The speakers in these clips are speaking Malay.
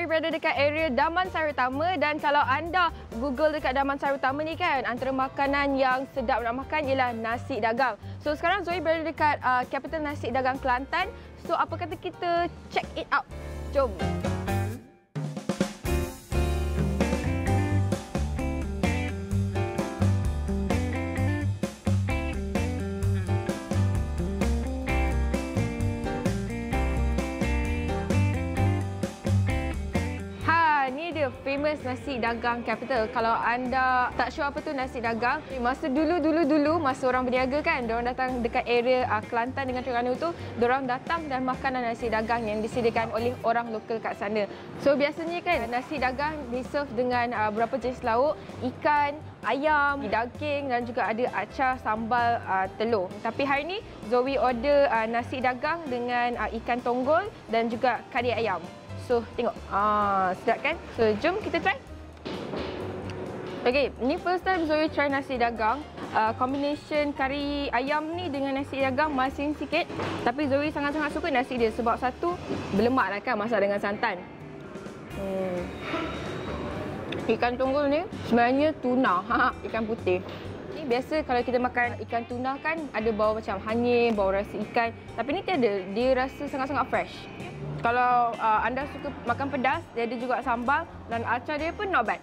Zoe berada dekat area Damansara Utama dan kalau anda Google dekat Damansara Utama ni kan, antara makanan yang sedap nak makan ialah nasi dagang. So sekarang Zoe berada dekat capital nasi dagang Kelantan. So apa kata kita check it out? Jom. Famous nasi dagang capital. Kalau anda tak sure apa tu nasi dagang, masa dulu masa orang berniaga kan, diorang datang dekat area Kelantan dengan Terengganu tu, diorang datang dan makan nasi dagang yang disediakan oleh orang lokal kat sana. So biasanya kan nasi dagang di-serve dengan beberapa jenis lauk, ikan, ayam, daging dan juga ada acar sambal telur. Tapi hari ni Zoe order nasi dagang dengan ikan tonggol dan juga kari ayam. So, tengok. Sedap kan? So, jom kita try. Okay, ni first time Zoe try nasi dagang. Combination kari ayam ni dengan nasi dagang masin sikit. Tapi Zoe sangat-sangat suka nasi dia sebab satu, berlemak lah kan masak dengan santan. Ikan tonggol ni sebenarnya tuna, ikan putih. Ni biasa kalau kita makan ikan tuna kan ada bau macam hanyir, bau rasa ikan. Tapi ni tiada, dia rasa sangat-sangat fresh. Kalau anda suka makan pedas, dia ada juga sambal dan acar dia pun not bad.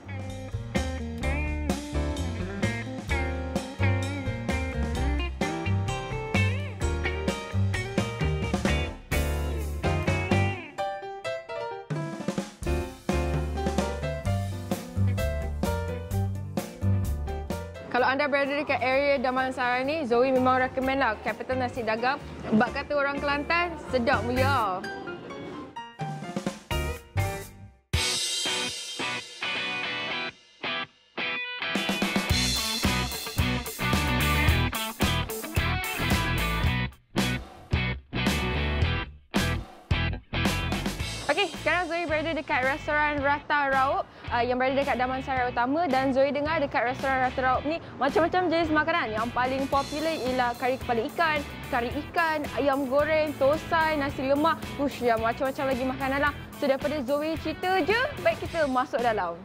Kalau anda berada dekat area Damansara ni, Zoe memang recommend lah capital nasi dagang. Bak kata orang Kelantan, sedap mulia. Okey, sekarang Zoe berada dekat restoran Rata Raup yang berada dekat Damansara Utama dan Zoe dengar dekat restoran Rata Raup ni macam-macam jenis makanan. Yang paling popular ialah kari kepala ikan, kari ikan, ayam goreng, tosai, nasi lemak, yang macam-macam lagi makanan lah. So daripada Zoe cerita je, baik kita masuk dalam.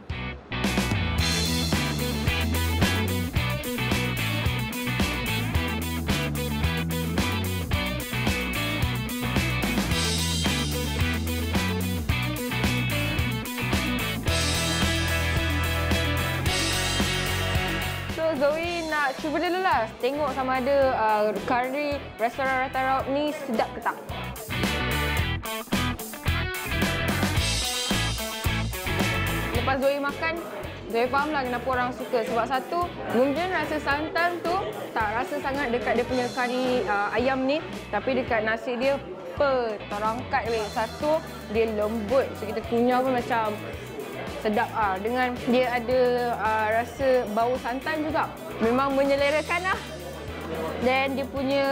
Zoe nak cuba dulu lah, tengok sama ada kari restoran Rata Raup ni sedap ke tak. Lepas Zoe makan, Zoe faham lah kenapa orang suka. Sebab satu, mungkin rasa santan tu tak rasa sangat dekat dia punya kari ayam ni. Tapi dekat nasi dia, terangkat weh. Satu, dia lembut. So kita kunyah pun macam sedap dengan dia ada rasa bau santan juga. Memang menyelerakan lah. Dan dia punya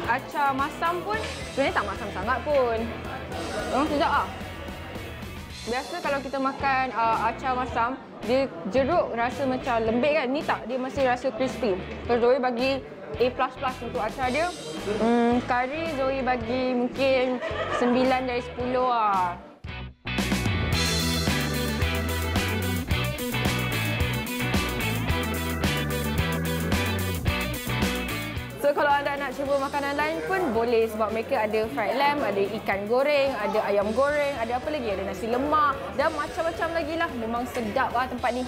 acar masam pun sebenarnya tak masam sangat pun. Memang sedap lah. Biasa kalau kita makan acar masam, dia jeruk rasa macam lembik kan. Ni tak, dia masih rasa crispy. So Zoe bagi A++ untuk acar dia. Kari Zoe bagi mungkin 9 dari 10 lah. So kalau anda nak cuba makanan lain pun boleh sebab mereka ada fried lamb, ada ikan goreng, ada ayam goreng, ada apa lagi? Ada nasi lemak dan macam-macam lagi lah. Memang sedap lah tempat ni.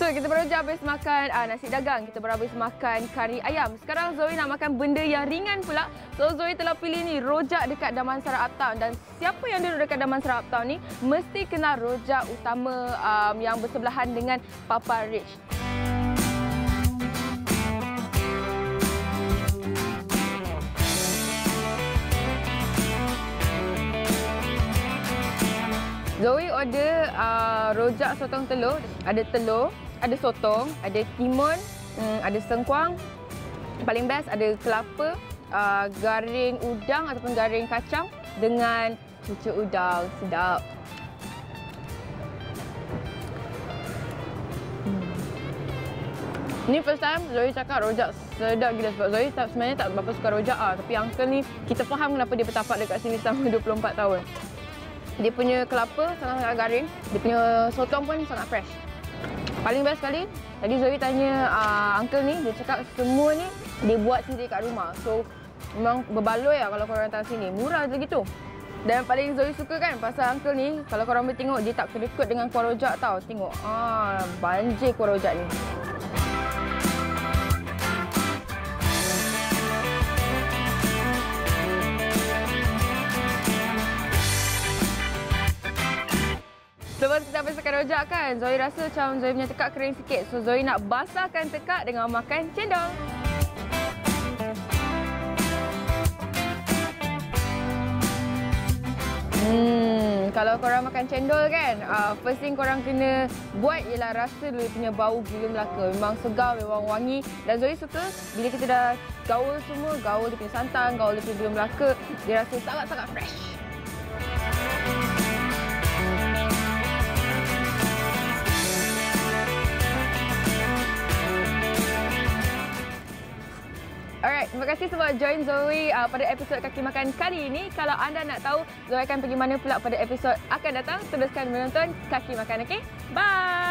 Kita baru je habis makan nasi dagang, kita baru habis makan kari ayam. Sekarang Zoe nak makan benda yang ringan pula. So Zoe telah pilih ni rojak dekat Damansara Uptown. Dan siapa yang duduk dekat Damansara Uptown ni mesti kenal rojak utama yang bersebelahan dengan Papa Rich. Zoe order rojak sotong telur. Ada telur, ada sotong, ada timun, ada sengkuang. Paling best ada kelapa, garing udang ataupun garing kacang dengan cucuk udang. Sedap. Ni first time Zoe cakap rojak sedap gila sebab Zoe sebenarnya tak berapa suka rojak tapi uncle ni kita faham kenapa dia bertapak dekat sini selama 24 tahun. Dia punya kelapa sangat-sangat garing, dia punya sotong pun sangat fresh. Paling best sekali, tadi Zoe tanya uncle ni, dia cakap semua ni dia buat sendiri kat rumah. So memang berbaloi lah kalau korang datang sini, murah je gitu. Dan paling Zoe suka kan pasal uncle ni, kalau korang boleh tengok dia tak kedekut dengan kuah rojak tau. Tengok, banjir kuah rojak ni. Lepas kita habiskan rojak kan, Zoe rasa macam Zoe punya tekak kering sikit. So Zoe nak basahkan tekak dengan makan cendol. Kalau korang makan cendol kan, first thing korang kena buat ialah rasa dulu punya bau gula Melaka. Memang segar, memang wangi. Dan Zoe suka bila kita dah gaul semua, gaul dia punya santan, gaul dia punya gula Melaka, dia rasa sangat-sangat fresh. Alright, terima kasih sebab join Zoe pada episod Kaki Makan kali ini. Kalau anda nak tahu Zoe akan pergi mana pula pada episod akan datang, teruskan menonton Kaki Makan, okey? Bye!